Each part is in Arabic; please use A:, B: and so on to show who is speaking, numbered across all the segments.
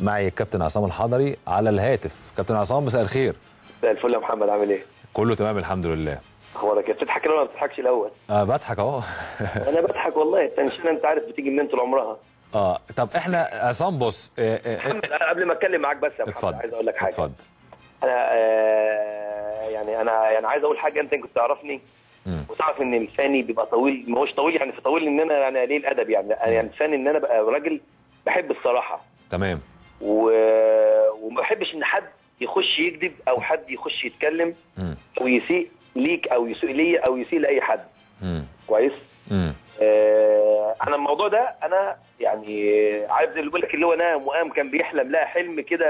A: معي الكابتن عصام الحضري على الهاتف. كابتن عصام مساء الخير.
B: مساء الفل يا محمد، عامل ايه؟
A: كله تمام الحمد لله.
B: اخبارك ايه؟ بتضحك ولا ما بتضحكش الاول؟
A: بضحك اهو.
B: انا بضحك والله، التنشنه انت عارف بتيجي منين طول عمرها.
A: طب احنا عصام بص
B: محمد قبل ما اتكلم معاك بس يا محمد
A: اتفضل.
B: عايز اقول لك حاجه.
A: اتفضل.
B: انا عايز اقول حاجه. انت كنت تعرفني وتعرف ان لساني بيبقى طويل، ما هوش طويل يعني في طويل ان انا قليل الادب يعني لساني ان انا بقى راجل بحب الصراحه.
A: تمام.
B: وما بحبش ان حد يخش يكذب او حد يخش يتكلم او يسيء ليك او يسيء ليا او يسيء لاي حد. كويس. انا الموضوع ده انا يعني عارف زي اللي بيقول لك اللي هو نام وقام كان بيحلم لها حلم كده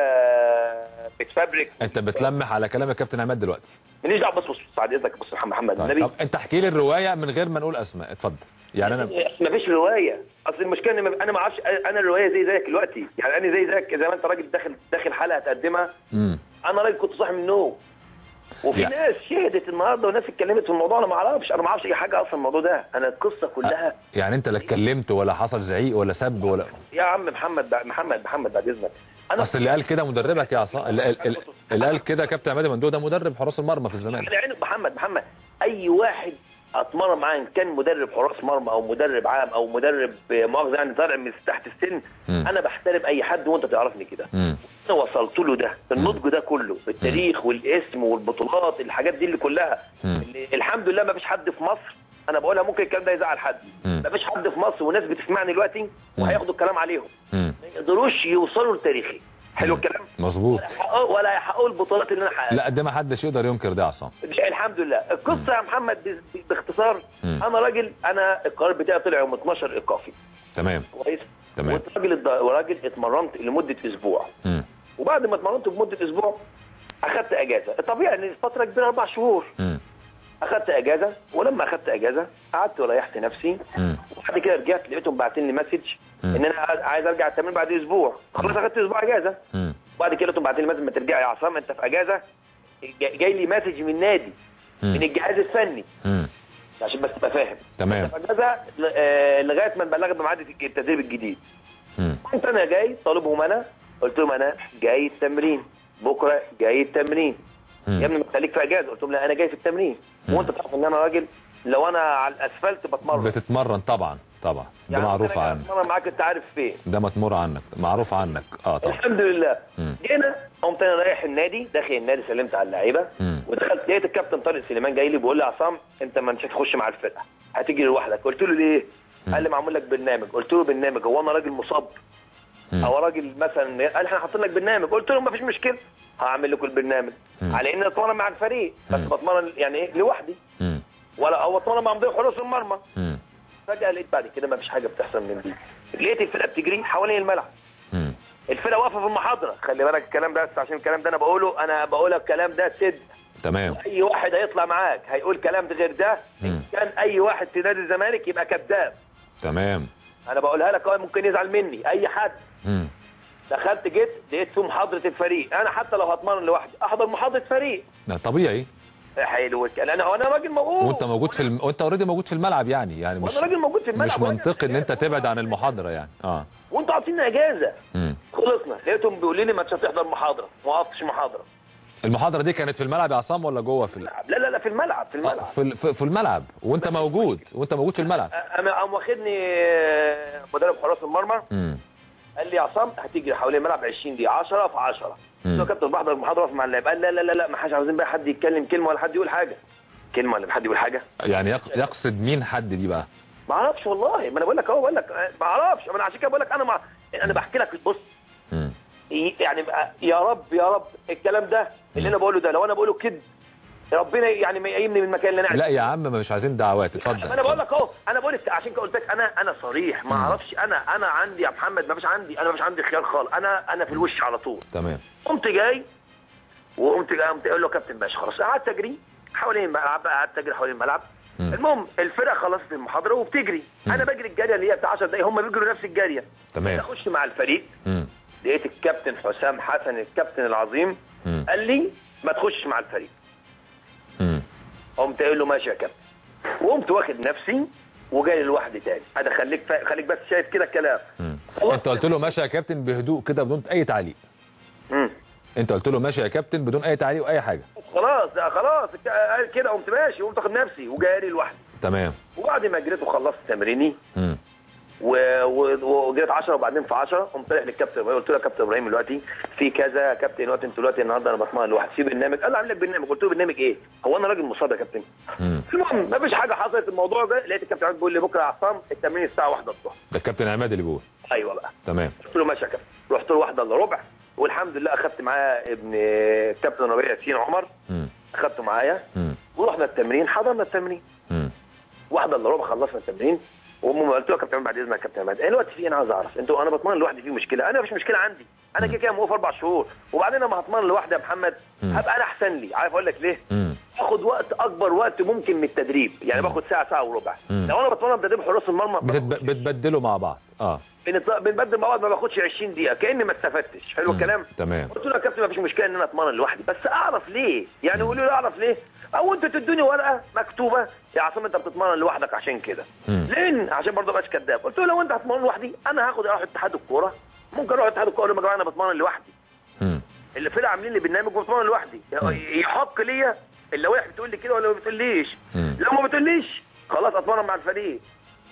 B: بتفبرك.
A: انت بتلمح على كلام الكابتن عماد دلوقتي.
B: ماليش دعوه. بص بعد اذنك. بص محمد النبي.
A: طب انت احكي لي الروايه من غير ما نقول اسماء. اتفضل. يعني انا
B: ما فيش روايه. اصل المشكله ان انا ما اعرفش. انا الروايه زي زيك دلوقتي، يعني انا زي زيك زي ما انت راجل داخل حلقه تقدمها. انا راجل كنت صاحي من النوم وفي ناس شهدت النهارده وناس اتكلمت في الموضوع. انا ما اعرفش اي حاجه اصلا في الموضوع ده. انا القصه كلها
A: يعني انت لا اتكلمت ولا حصل زعيق ولا سب ولا
B: يا عم محمد بعد اذنك.
A: اصل اللي قال كده مدربك يا عصام. اللي قال كده كابتن عماد مندوب ده مدرب حراس المرمى في الزمالك.
B: يعني محمد اي واحد اتمرن معاه ان كان مدرب حراس مرمى او مدرب عام او مدرب مؤاخذه يعني طالع من تحت السن. انا بحترم اي حد وانت تعرفني كده. انا وصلت له ده النضج ده كله التاريخ والاسم والبطولات الحاجات دي اللي كلها اللي الحمد لله ما فيش حد في مصر. انا بقولها ممكن الكلام ده يزعل حد. ما فيش حد في مصر وناس بتسمعني دلوقتي وهياخدوا الكلام عليهم ما يقدروش يوصلوا لتاريخي. حلو الكلام.
A: مظبوط.
B: ولا يحققوا البطولات اللي انا حققتها.
A: لا ده ما حدش يقدر ينكر ده يا عصام.
B: الحمد لله. القصه يا محمد باختصار انا راجل. انا القرار بتاعي طلع يوم 12 ايقافي.
A: تمام.
B: كويس.
A: تمام.
B: وراجل اتمرنت لمده اسبوع. وبعد ما اتمرنت لمده اسبوع اخدت اجازه. طبيعي ان الفتره كبيره 4 شهور. اخدت اجازه ولما اخدت اجازه قعدت وريحت نفسي. وبعد كده رجعت لقيتهم باعتين لي مسج ان انا عايز ارجع التمرين بعد اسبوع. خلاص اخدت اسبوع اجازه. وبعد كده لقيتهم باعتين لي مسج ما ترجع يا عصام انت في اجازه. جاي لي مسج من النادي من الجهاز الفني عشان بس تبقى فاهم.
A: تمام.
B: في اجازه لغايه ما نبلغت بميعاد التدريب الجديد. كنت انا جاي طالبهم انا قلت لهم انا جاي التمرين بكره جاي التمرين. يا ابني ما تخليك في اجازه. قلت لهم لا انا جاي في التمرين. وانت تعرف ان انا راجل لو انا على الاسفلت
A: بتتمرن طبعا ده
B: يعني
A: معروف عنك.
B: بتمرن معاك انت عارف فين.
A: ده متمر عنك معروف عنك. طبعا
B: الحمد لله. جينا قمت انا رايح النادي داخل النادي سلمت على اللعيبه ودخلت لقيت الكابتن طارق سليمان جاي لي بيقول لي عصام انت ما مش هتخش مع الفرقه هتيجي لوحدك. قلت له ليه؟ قال لي معمول لك برنامج. قلت له برنامج هو انا راجل مصاب او راجل مثلا؟ قال احنا حاطين لك برنامج. قلت له ما فيش مشكله هعمل لكم البرنامج على ان اتمرن مع الفريق بس بتمرن يعني ايه لوحدي ولا او اتمرن مع مدير حراس المرمى. فجاه لقيت بعد كده ما فيش حاجه بتحصل من دي. لقيت الفرقه بتجري حوالين الملعب. الفرقه واقفه في المحاضره. خلي بالك الكلام ده عشان الكلام ده انا بقول الكلام ده سد.
A: تمام.
B: اي واحد هيطلع معاك هيقول كلام غير ده كان اي واحد في نادي الزمالك يبقى كذاب.
A: تمام.
B: انا بقولها لك ممكن يزعل مني اي حد. دخلت جيت لقيت في محاضره الفريق. انا حتى لو هتمرن لوحدي احضر محاضره فريق.
A: ده طبيعي.
B: حلو الكلام. انا راجل موجود
A: وانت موجود وانت اوريدي موجود في الملعب يعني مش
B: راجل موجود في الملعب.
A: مش منطقي ان انت تبعد عن المحاضره يعني.
B: وانتوا عاطيني اجازه. خلصنا لقيتهم بيقولوا لي ما تحضر محاضره. ما وقفتش محاضره.
A: المحاضره دي كانت في الملعب يا عصام ولا جوه في
B: الملعب؟ لا في الملعب.
A: في الملعب وانت موجود في الملعب.
B: قام واخدني مدرب حراس المرمى قال لي يا عصام هتيجي حوالين الملعب 20 دقيقه 10 في 10. قلت له يا كابتن بحضر المحاضره مع اللعيبه. قال لا ما حدش عاوزين بقى حد يتكلم كلمه ولا حد يقول حاجه. كلمه ولا حد يقول حاجه
A: يعني يقصد مين حد دي بقى؟
B: ما اعرفش والله. ما انا بقول لك ما اعرفش. انا عشان كده بقول لك انا بحكي لك. بص يعني يا رب الكلام ده اللي انا بقوله ده لو انا بقوله كده ربنا يعني ما يقيمني من المكان اللي انا قاعد.
A: لا يا عم مش عايزين دعوات. اتفضل.
B: انا بقول لك انا بقول لك عشان كده قلت لك انا صريح. ما اعرفش انا عندي يا محمد ما فيش عندي خيار خالص. انا في الوش على طول.
A: تمام.
B: قمت جاي اقول له كابتن باشا خلاص. قعدت اجري حوالين الملعب. المهم الفرقه خلصت المحاضره وبتجري. انا بجري الجاريه اللي هي بتاع 10 دقايق هم بيجروا نفس الجاريه.
A: تمام.
B: اخش مع الفريق. لقيت الكابتن حسام حسن الكابتن العظيم قال لي ما تخشش مع الفريق. قمت قايل له ماشي يا كابتن. وقمت واخد نفسي وجاي لوحدي تاني. انا خليك بس شايف كده الكلام.
A: انت قلت له ماشي يا كابتن بهدوء كده بدون اي تعليق. انت قلت له ماشي يا كابتن بدون اي تعليق واي حاجه.
B: خلاص قال كده، قمت ماشي وقمت اخد نفسي وجاري لوحدي.
A: تمام.
B: وبعد ما جريت وخلصت تمريني وجريت 10 وبعدين في 10 قمت رايح للكابتن ابراهيم، قلت له يا كابتن ابراهيم دلوقتي في كذا يا كابتن، دلوقتي انت دلوقتي النهارده انا بتمرن لوحدي في برنامج. قال لي عامل لك برنامج. قلت له برنامج ايه؟ هو انا راجل مصاب يا كابتن؟ المهم ما فيش حاجه حصلت الموضوع ده. لقيت الكابتن عماد بيقول لي بكره يا عصام التمرين الساعه 1 الظهر.
A: ده الكابتن عماد اللي بيقول؟
B: ايوه بقى.
A: تمام.
B: قلت له ماشي يا كابتن. رحت له 1 الا ربع والحمد لله اخدت معايا ابن كابتن ربيع ياسين عمر. اخدته معايا ورحنا التمرين، حضرنا التمرين. 1 الا ربع خلصنا التمرين قلت له يا كابتن بعد اذنك يا كابتن عماد دلوقتي في انا عاوز اعرف انتوا انا بتمرن لوحدي في مشكله؟ انا مفيش مشكله عندي، انا كده موقف 4 شهور وبعدين لما هتمرن لوحدي يا محمد هبقى انا احسن لي. عارف اقول لك ليه؟ باخد وقت اكبر وقت ممكن من التدريب، يعني باخد ساعه وربع. لو انا بتمرن تدريب حراس المرمى
A: بتبدلوا مع بعض.
B: بنبدل مع بعض ما باخدش 20 دقيقه كاني ما استفدتش. حلو الكلام.
A: تمام.
B: قلت له يا كابتن مفيش مشكله ان انا اتمرن لوحدي بس اعرف ليه، يعني قولوا لي اعرف ليه، او انتوا تدوني ورقه مكتوبه يا عصام انت بتتمرن لوحدك عشان كده. ليه؟ عشان برضه ما ابقاش كداب. قلت له لو انت هتتمرن لوحدي انا هاخد اروح اتحاد الكوره، ممكن اروح اتحاد الكوره يا جماعه انا بتمرن لوحدي. الفرقه عاملين لي برنامج وبتمرن لوحدي، يحق ليا اللوائح بتقول لي كده ولا ما بتقوليش؟ لو ما بتقوليش خلاص اتمرن مع الفريق.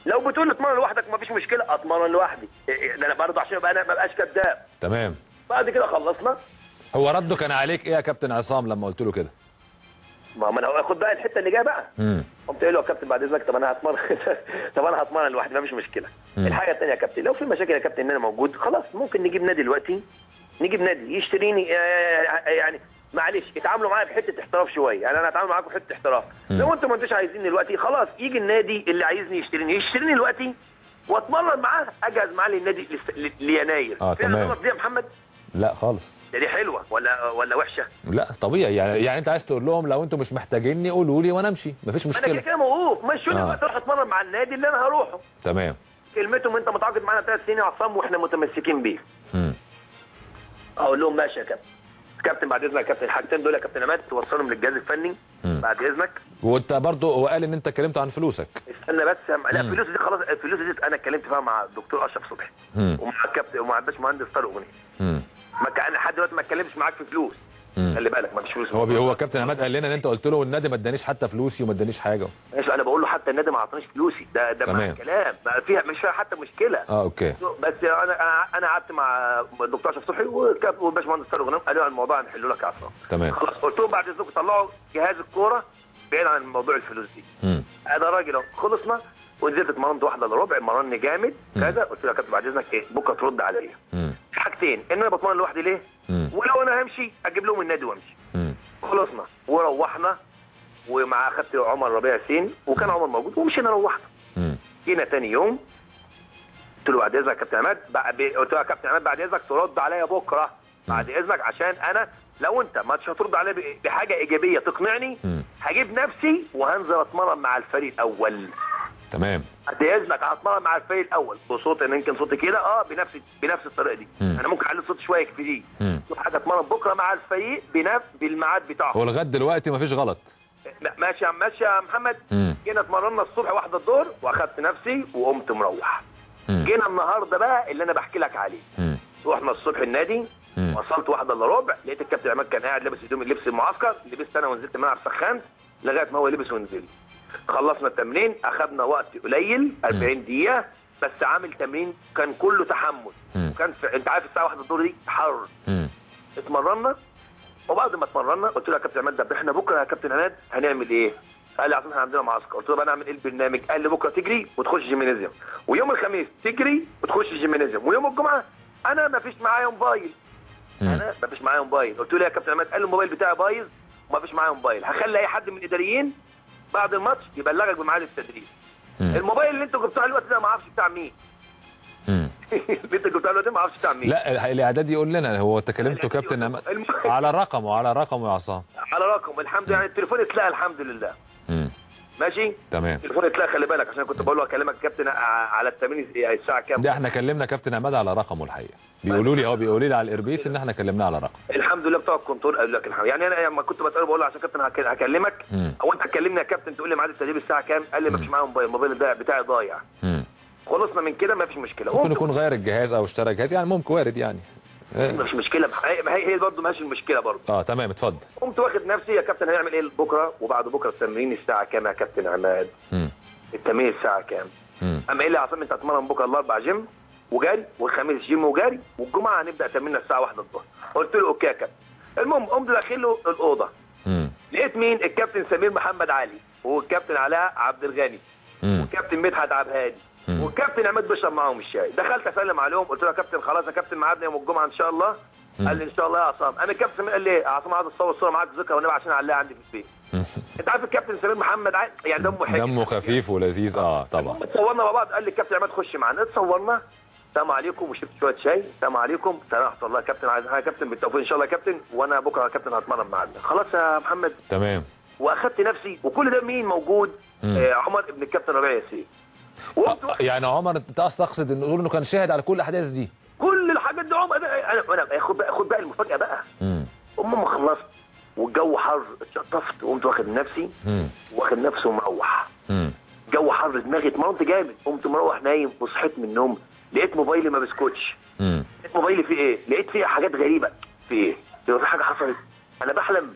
B: لو بتقول لي اتمرن لوحدك مفيش مشكله اتمرن لوحدي. انا برضه عشان ابقى انا ما ابقاش كداب.
A: تمام.
B: بعد كده خلصنا.
A: هو رده كان عليك ايه يا كابتن عصام لما قلت له كده؟
B: ما انا خد بقى الحته اللي جايه بقى. قمت قايل له يا كابتن بعد اذنك طب انا هتمرن طب انا هتمرن لوحدي مفيش مشكله. الحاجه الثانيه يا كابتن لو في مشاكل يا كابتن ان انا موجود خلاص ممكن نجيب نادي دلوقتي، نجيب نادي يشتريني يعني معلش اتعاملوا معايا بحته احتراف شويه، يعني انا هتعامل معاكم بحته احتراف. لو انتم ما انتوش عايزيني دلوقتي خلاص يجي النادي اللي عايزني يشتريني دلوقتي واتمرن معاه، اجهز معاه للنادي ليناير.
A: تمام.
B: دي يا محمد؟
A: لا خالص.
B: دي حلوه ولا وحشه؟
A: لا طبيعي، يعني انت عايز تقول لهم لو انتم مش محتاجيني قولوا لي وانا امشي مفيش مشكله.
B: انا كده موقوف مشوني دلوقتي اروح اتمرن مع النادي اللي انا هروحه.
A: تمام.
B: كلمتهم انت متعاقد معانا 3 سنين يا عصام واحنا متمسكين بيه. اقول لهم ماشي يا كابتن. كابتن بعد اذنك يا كابتن الحاجتين دول يا كابتن عماد توصلهم للجهاز الفني بعد اذنك.
A: وانت برضه هو قال ان انت اتكلمت عن فلوسك.
B: استنى بس لا الفلوس دي خلاص، الفلوس دي انا اتكلمت فيها مع الدكتور اشرف صبحي ومع الكابتن ومع الباشمهندس طارق غنيم. ما كان لحد دلوقتي ما اتكلمتش معاك في فلوس. خلي بالك ما فيش فلوس.
A: هو كابتن عماد قال لنا ان انت قلت له النادي ما ادانيش حتى فلوسي وما ادانيش حاجه.
B: ماشي انا بقول له حتى النادي ما اعطانيش فلوسي، ده مع الكلام فيها مش فيها حتى مشكله.
A: اوكي.
B: بس انا قعدت مع الدكتور اشرف صبحي والباشمهندس طارق غنيم قالوا الموضوع هنحله لك يا عصام.
A: تمام.
B: خلاص قلت لهم بعد اذنكم طلعوا جهاز الكوره بعيد عن موضوع الفلوس دي. انا راجل اهو خلصنا ونزلت اتمرنت 1 الا ربع مرني جامد كذا. قلت له يا كابتن بعد اذنك ايه بكره ترد عليا. في حاجتين ان انا بتمرن لوحدي ليه؟ ولو انا همشي اجيب لهم النادي وامشي. خلصنا وروحنا ومع اخدت عمر ربيع ياسين وكان عمر موجود ومشينا روحنا. جينا ثاني يوم قلت له بعد اذنك يا كابتن عماد قلت له يا كابتن عماد بعد اذنك ترد عليا بكره بعد اذنك عشان انا لو انت ما هترد عليا بحاجه ايجابيه تقنعني هجيب نفسي وهنزل اتمرن مع الفريق الاول.
A: تمام.
B: بعد اذنك هتمرن مع الفريق الاول بصوت ان يمكن صوتي كده بنفس الطريقه دي. انا ممكن اعلي صوتي شويه يكفي دي. حاجه اتمرن بكره مع الفريق بالميعاد بتاعه.
A: هو لغايه دلوقتي مفيش غلط.
B: ماشي يا محمد. جينا اتمرنا الصبح 1 الظهر واخدت نفسي وقمت مروح. جينا النهارده بقى اللي انا بحكي لك عليه. رحنا الصبح النادي وصلت 1 الا ربع لقيت الكابتن عماد كان قاعد لابس هدوم لبس المعسكر، لبست انا ونزلت الملعب سخنت لغايه ما هو لبس ونزل. خلصنا التمرين اخذنا وقت قليل 40 دقيقه بس عامل تمرين كان كله تحمل. وكان انت عارف الساعه 1 الظهر دي حر. اتمرنا وبعد ما اتمرنا قلت له يا كابتن عماد ده احنا بكره يا كابتن عماد هنعمل ايه؟ قال لي عشان احنا عندنا معسكر. قلت له بقى نعمل ايه البرنامج؟ قال لي بكره تجري وتخش جيمنازيوم ويوم الخميس تجري وتخش جيمنازيوم ويوم الجمعه انا ما فيش معايا موبايل. انا ما فيش معايا موبايل. قلت له يا كابتن عماد قال لي الموبايل بتاعي بايظ وما فيش معايا موبايل، هخلي اي حد من الاداريين بعد الماتش يبلغك بميعاد التدريب. الموبايل اللي انتوا جبتوه الوقت ده ما اعرفش بتاع مين. اللي انت جبتوه الوقت ده ما اعرفش بتاع مين.
A: لا الاعداد يقول لنا هو تكلمته كابتن على رقمه يا عصام.
B: على رقم الحمد لله يعني التليفون اتلقى الحمد لله. ماشي
A: تمام.
B: التليفون اتلقى خلي بالك عشان كنت بقول له اكلمك كابتن على التمرين الساعه كام.
A: ده احنا كلمنا كابتن عماد على رقمه الحقيقه. بيقولوا لي على الاربيس ان احنا كلمناه على رقم.
B: الحمد لله بتوع الكنترول قالوا لك الحمد يعني انا لما كنت بساله بقول له عشان كابتن هكلمك او انت تكلمني يا كابتن تقول لي ميعاد التدريب الساعه كام؟ قال لي ما فيش معايا موبايل، الموبايل ده بتاعي ضايع. خلصنا من كده ما فيش مشكله.
A: ممكن يكون غير الجهاز او اشترى جهاز، يعني ممكن وارد يعني.
B: مش مشكله، هي برضه ماشي المشكله برضه.
A: تمام اتفضل.
B: قمت واخد نفسي يا كابتن هنعمل ايه بكره وبعد بكره التمرين الساعه كام يا كابتن عماد؟ التمرين الساعه كام؟ قام قايل لي يا عصام انت هتتمرن بكره الاربع جيم وجاري، والخميس جيم وجاري، والجمعه هنبدا تمرين الساعه 1 الظهر. قلت له اوكي يا كابتن. المهم قمت داخل له الاوضه. لقيت مين؟ الكابتن سمير محمد علي، والكابتن علاء عبد الغني، والكابتن مدحت عبد الهادي، والكابتن عماد بيشرب معاهم الشاي. دخلت اسلم عليهم قلت له يا كابتن خلاص يا كابتن ميعادنا يوم الجمعه ان شاء الله. قال لي ان شاء الله يا عصام. انا الكابتن قال لي يا عصام عايز اتصور صوره معاك ذكرى ونبقى عشان اعلقها عندي في البيت. انت عارف الكابتن سمير محمد علي يعني دمه حلو،
A: دمه خفيف ولذيذ. طبعا.
B: اتصورنا مع بعض. قال لي الكابتن عماد خش معانا. اتصورنا، السلام عليكم، وشربت شويه شاي، السلام عليكم، سلام ورحمه الله يا كابتن، عايزها يا كابتن بالتوفيق ان شاء الله يا كابتن، وانا بكره يا كابتن هتمرن معانا. خلاص يا محمد.
A: تمام.
B: واخدت نفسي وكل ده مين موجود؟ عمر ابن الكابتن ربيع ياسين.
A: يعني عمر انت تقصد انه كان شاهد على كل الاحداث دي؟
B: كل الحاجات دي عمر. انا خد بقى المفاجاه بقى. ما خلصت والجو حر اتشطفت وقمت واخد نفسي واخد نفسي ومروح. جو حر دماغي اتمرنت جامد، قمت مروح نايم وصحيت من النوم لقيت موبايلي ما بيسكتش. لقيت موبايلي فيه ايه؟ لقيت فيه حاجات غريبه. في ايه؟ في حاجه حصلت؟ انا بحلم.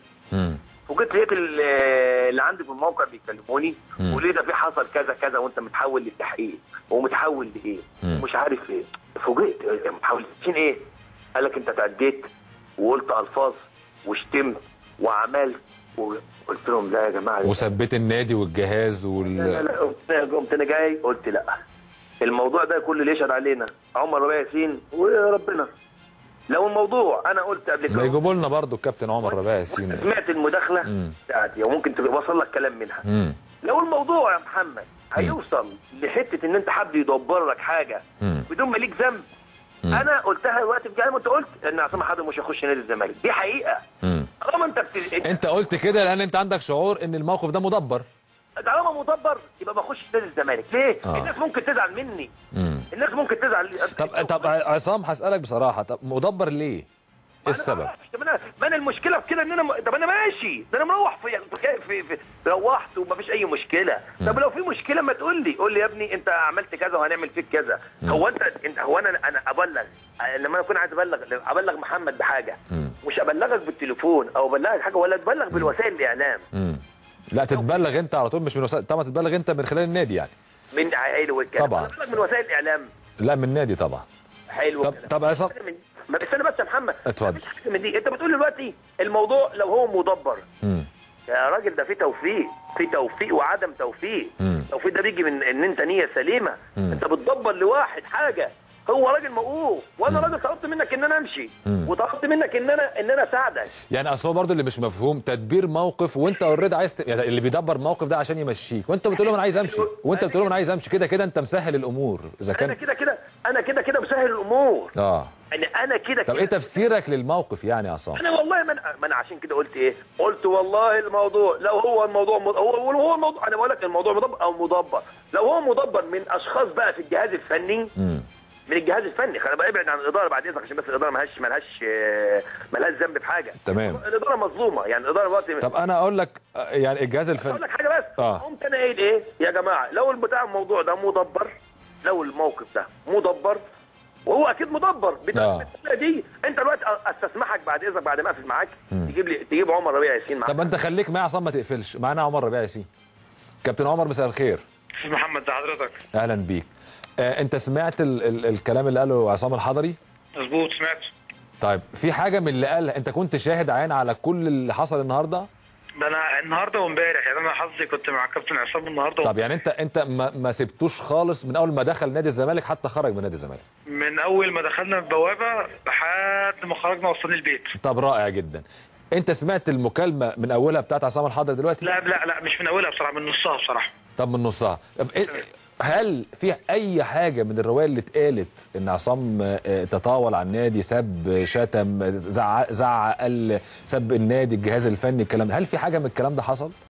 B: وجيت لقيت اللي عندي في الموقع بيكلموني وليه ده في حصل كذا كذا وانت متحول للتحقيق ومتحول لايه ومش عارف ايه. فوجئت متحول ايه؟ قال لك انت تعديت وقلت الفاظ وشتمت وعملت. وقلت لهم لا يا جماعه،
A: وثبت النادي والجهاز
B: لا قمت انا جاي قلت لا، الموضوع ده كل اللي يشهد علينا عمر ربيع ياسين وربنا. لو الموضوع انا قلت قبل كده
A: ما يجيبوا لنا برضه الكابتن عمر ربيع ياسين.
B: سمعت المداخله بتاعتي وممكن توصل لك كلام منها. لو الموضوع يا محمد هيوصل لحته ان انت حد يدبر لك حاجه بدون ما ليك ذنب، انا قلتها دلوقتي بجد. انت قلت ان عصام حضر مش هيخش نادي الزمالك، دي حقيقه. طالما انت
A: قلت كده لان انت عندك شعور ان الموقف ده مدبر.
B: طالما مدبر يبقى ما اخش نادي الزمالك. ليه؟ الناس ممكن تزعل مني. الناس ممكن تزعل.
A: طب عصام هسألك بصراحه، طب مدبر ليه؟ ايه السبب؟
B: ما انا المشكله في كده ان انا طب انا ماشي، ده انا مروح في روحت ومفيش اي مشكله. طب لو في مشكله ما تقول لي، قول لي يا ابني انت عملت كذا وهنعمل فيك كذا. هو انا ابلغ لما انا اكون عايز ابلغ محمد بحاجه، مش ابلغك بالتليفون او ابلغك حاجه ولا اتبلغ بالوسائل الاعلام.
A: لا تتبلغ انت على طول، مش من وسائل، طبعا تتبلغ انت من خلال النادي يعني.
B: من حلو الكلام.
A: طبعا
B: من وسائل الاعلام.
A: لا من النادي طبعا.
B: حلو.
A: طب عصام
B: بس انا بس يا محمد
A: اتفضل.
B: مفيش حاجه من دي. انت بتقول دلوقتي الموضوع لو هو مدبر يا راجل ده في توفيق وعدم توفيق. التوفيق ده بيجي من ان انت نيه سليمه. انت بتدبر لواحد حاجه، هو راجل موقوف وانا راجل طلبت منك ان انا امشي وطلبت منك ان انا اساعدك.
A: يعني اصل هو برضه اللي مش مفهوم تدبير موقف وانت اوريدي عايز يعني اللي بيدبر موقف ده عشان يمشيك وانت بتقول له انا عايز امشي وانت بتقول له انا عايز امشي. كده انت مسهل الامور. اذا كان
B: انا كده مسهل الامور. انا كده.
A: طب ايه تفسيرك للموقف يعني يا عصام؟
B: انا والله ما انا عشان كده قلت ايه؟ قلت والله الموضوع لو هو الموضوع هو الموضوع، انا بقول لك الموضوع مدبر او مدبر. لو هو مدبر من اشخاص بقى في الجهاز الفني من الجهاز الفني، خلينا بقى ابعد عن الاداره بعد اذنك عشان بس الاداره مالهاش ذنب في حاجه.
A: تمام.
B: الاداره مظلومه يعني الاداره دلوقتي.
A: طب انا اقول لك يعني الجهاز الفني
B: اقول لك حاجه بس. قمت انا قايل ايه يا جماعه؟ لو البتاع الموضوع ده مدبر، لو الموقف ده مدبر وهو اكيد مدبر بالطريقه دي، انت دلوقتي استسمحك بعد اذنك بعد ما اقفل معاك تجيب عمر ربيع ياسين معاك.
A: طب انت خليك معايا عصام ما تقفلش معانا. عمر ربيع ياسين. كابتن عمر مساء الخير.
C: استاذ محمد ده حضرتك.
A: اهلا بيك. انت سمعت الكلام اللي قاله عصام الحضري؟
C: مظبوط سمعت.
A: طيب في حاجه من اللي قالها انت كنت شاهد عين على كل اللي حصل النهارده؟
C: ده انا النهارده وامبارح يعني انا حظي كنت مع كابتن عصام النهارده.
A: طب يعني انت ما سبتوش خالص من اول ما دخل نادي الزمالك حتى خرج من نادي الزمالك؟
C: من اول ما دخلنا البوابه لحد ما خرجنا وصلنا البيت.
A: طب رائع جدا. انت سمعت المكالمه من اولها بتاعت عصام الحضري دلوقتي؟
C: لا مش من اولها بصراحه، من نصها بصراحه.
A: طب من نصها. طب هل في اي حاجه من الروايه اللي اتقالت ان عصام تطاول على النادي، سب، شتم، زعق، قال سب النادي، الجهاز الفني، الكلام ده، هل في حاجه من الكلام ده حصل؟